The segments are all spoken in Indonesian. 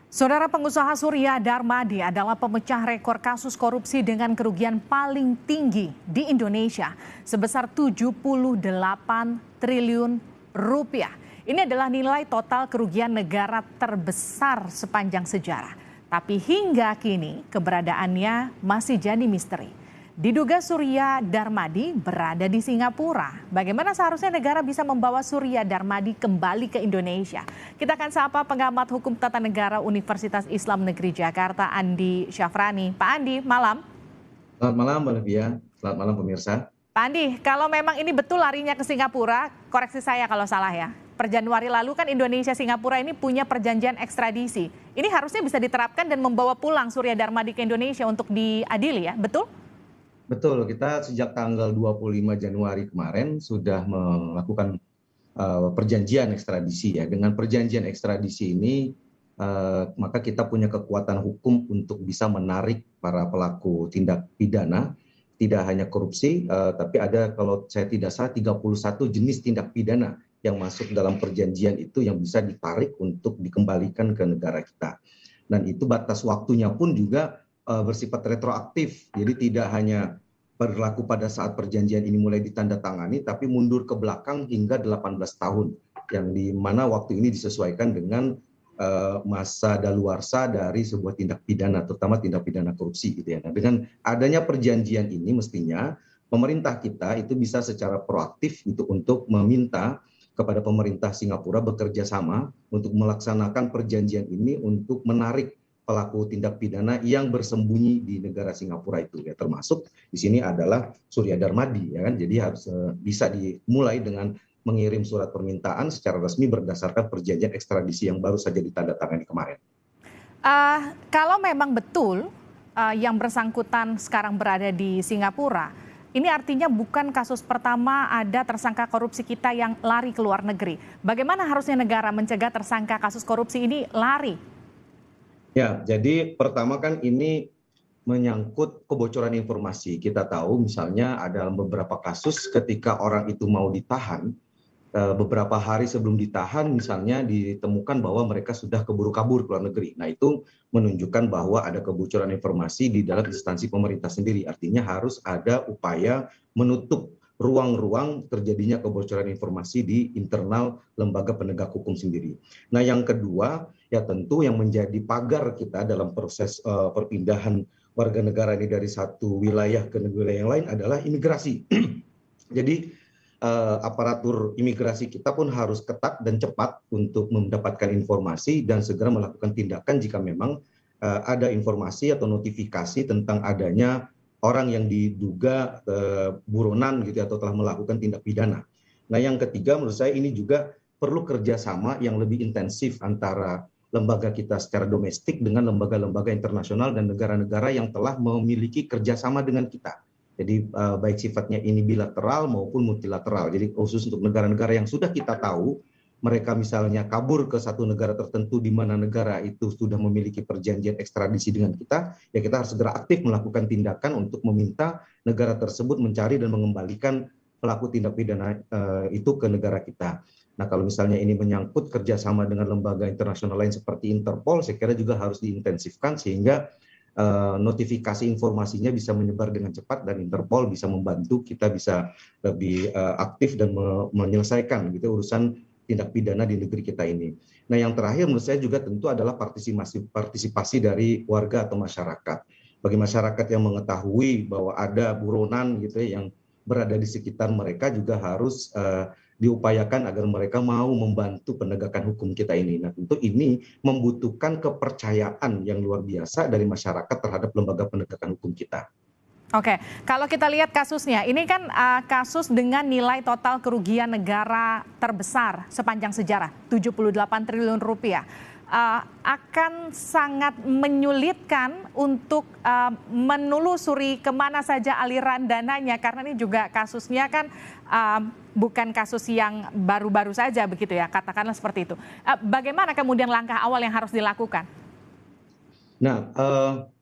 Saudara pengusaha Surya Darmadi adalah pemecah rekor kasus korupsi dengan kerugian paling tinggi di Indonesia sebesar 78 triliun rupiah. Ini adalah nilai total kerugian negara terbesar sepanjang sejarah. Tapi hingga kini keberadaannya masih jadi misteri. Diduga Surya Darmadi berada di Singapura. Bagaimana seharusnya negara bisa membawa Surya Darmadi kembali ke Indonesia? Kita akan sapa pengamat hukum tata negara Universitas Islam Negeri Jakarta, Andi Syafrani. Pak Andi, malam. Selamat malam, Mbak Livia. Selamat malam, pemirsa. Pak Andi, kalau memang ini betul larinya ke Singapura, koreksi saya kalau salah ya. Per Januari lalu kan Indonesia-Singapura ini punya perjanjian ekstradisi. Ini harusnya bisa diterapkan dan membawa pulang Surya Darmadi ke Indonesia untuk diadili ya, betul? Betul, kita sejak tanggal 25 Januari kemarin sudah melakukan perjanjian ekstradisi ya. Dengan perjanjian ekstradisi ini maka kita punya kekuatan hukum untuk bisa menarik para pelaku tindak pidana, tidak hanya korupsi, tapi ada kalau saya tidak salah 31 jenis tindak pidana yang masuk dalam perjanjian itu yang bisa ditarik untuk dikembalikan ke negara kita. Dan itu batas waktunya pun juga bersifat retroaktif, jadi tidak hanya berlaku pada saat perjanjian ini mulai ditandatangani, tapi mundur ke belakang hingga 18 tahun, yang di mana waktu ini disesuaikan dengan masa daluarsa dari sebuah tindak pidana, terutama tindak pidana korupsi gitu ya. Nah, dengan adanya perjanjian ini mestinya pemerintah kita itu bisa secara proaktif untuk meminta kepada pemerintah Singapura bekerja sama untuk melaksanakan perjanjian ini untuk menarik pelaku tindak pidana yang bersembunyi di negara Singapura itu ya, termasuk di sini adalah Surya Darmadi ya kan. Jadi harus bisa dimulai dengan mengirim surat permintaan secara resmi berdasarkan perjanjian ekstradisi yang baru saja ditandatangani kemarin. Kalau memang betul yang bersangkutan sekarang berada di Singapura, ini artinya bukan kasus pertama ada tersangka korupsi kita yang lari ke luar negeri. Bagaimana harusnya negara mencegah tersangka kasus korupsi ini lari? Ya, jadi pertama kan ini menyangkut kebocoran informasi. Kita tahu misalnya ada beberapa kasus ketika orang itu mau ditahan, beberapa hari sebelum ditahan misalnya ditemukan bahwa mereka sudah keburu kabur ke luar negeri. Nah, itu menunjukkan bahwa ada kebocoran informasi di dalam instansi pemerintah sendiri. Artinya harus ada upaya menutup ruang-ruang terjadinya kebocoran informasi di internal lembaga penegak hukum sendiri. Nah, yang kedua ya tentu yang menjadi pagar kita dalam proses perpindahan warga negara ini dari satu wilayah ke wilayah yang lain adalah imigrasi. Jadi aparatur imigrasi kita pun harus ketat dan cepat untuk mendapatkan informasi dan segera melakukan tindakan jika memang ada informasi atau notifikasi tentang adanya orang yang diduga buronan gitu atau telah melakukan tindak pidana. Nah, yang ketiga menurut saya ini juga perlu kerjasama yang lebih intensif antara lembaga kita secara domestik dengan lembaga-lembaga internasional dan negara-negara yang telah memiliki kerjasama dengan kita. Jadi baik sifatnya ini bilateral maupun multilateral. Jadi khusus untuk negara-negara yang sudah kita tahu mereka misalnya kabur ke satu negara tertentu di mana negara itu sudah memiliki perjanjian ekstradisi dengan kita, ya kita harus segera aktif melakukan tindakan untuk meminta negara tersebut mencari dan mengembalikan pelaku tindak pidana itu ke negara kita. Nah, kalau misalnya ini menyangkut kerjasama dengan lembaga internasional lain seperti Interpol, saya kira juga harus diintensifkan sehingga notifikasi informasinya bisa menyebar dengan cepat dan Interpol bisa membantu kita bisa lebih aktif dan menyelesaikan gitu urusan tindak pidana di negeri kita ini. Nah, yang terakhir menurut saya juga tentu adalah partisipasi dari warga atau masyarakat. Bagi masyarakat yang mengetahui bahwa ada buronan gitu ya, yang berada di sekitar mereka juga harus diupayakan agar mereka mau membantu penegakan hukum kita ini. Nah, tentu ini membutuhkan kepercayaan yang luar biasa dari masyarakat terhadap lembaga penegakan hukum kita. Oke, kalau kita lihat kasusnya, ini kan kasus dengan nilai total kerugian negara terbesar sepanjang sejarah, 78 triliun rupiah. Akan sangat menyulitkan untuk menelusuri kemana saja aliran dananya, karena ini juga kasusnya kan bukan kasus yang baru-baru saja begitu ya, katakanlah seperti itu. Bagaimana kemudian langkah awal yang harus dilakukan? Nah,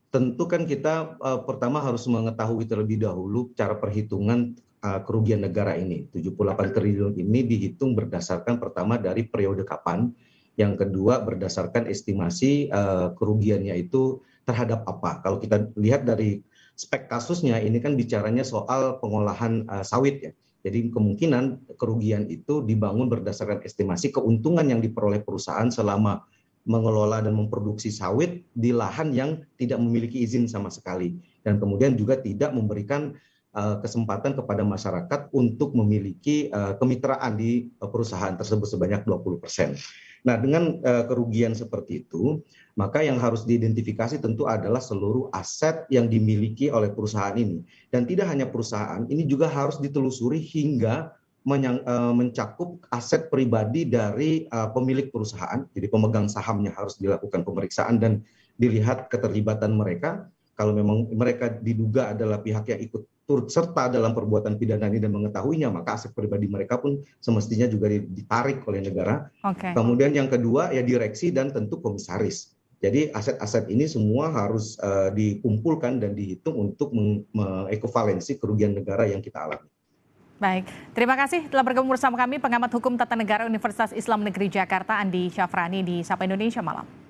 tentu kan kita pertama harus mengetahui terlebih dahulu cara perhitungan kerugian negara ini. 78 triliun ini dihitung berdasarkan pertama dari periode kapan Yang kedua berdasarkan estimasi kerugiannya itu terhadap apa. Kalau kita lihat dari spek kasusnya ini kan bicaranya soal pengolahan sawit ya. Jadi kemungkinan kerugian itu dibangun berdasarkan estimasi keuntungan yang diperoleh perusahaan selama mengelola dan memproduksi sawit di lahan yang tidak memiliki izin sama sekali. Dan kemudian juga tidak memberikan kesempatan kepada masyarakat untuk memiliki kemitraan di perusahaan tersebut sebanyak 20%. Nah, dengan kerugian seperti itu, maka yang harus diidentifikasi tentu adalah seluruh aset yang dimiliki oleh perusahaan ini. Dan tidak hanya perusahaan, ini juga harus ditelusuri hingga mencakup aset pribadi dari pemilik perusahaan. Jadi pemegang sahamnya harus dilakukan pemeriksaan dan dilihat keterlibatan mereka. Kalau memang mereka diduga adalah pihak yang ikut turut serta dalam perbuatan pidana ini dan mengetahuinya, maka aset pribadi mereka pun semestinya juga ditarik oleh negara. Kemudian yang kedua ya direksi dan tentu komisaris. Jadi aset-aset ini semua harus dikumpulkan dan dihitung untuk mengekuvalensi kerugian negara yang kita alami. Baik, terima kasih telah bergabung bersama kami pengamat hukum tata negara Universitas Islam Negeri Jakarta Andi Syafrani di Sapa Indonesia Malam.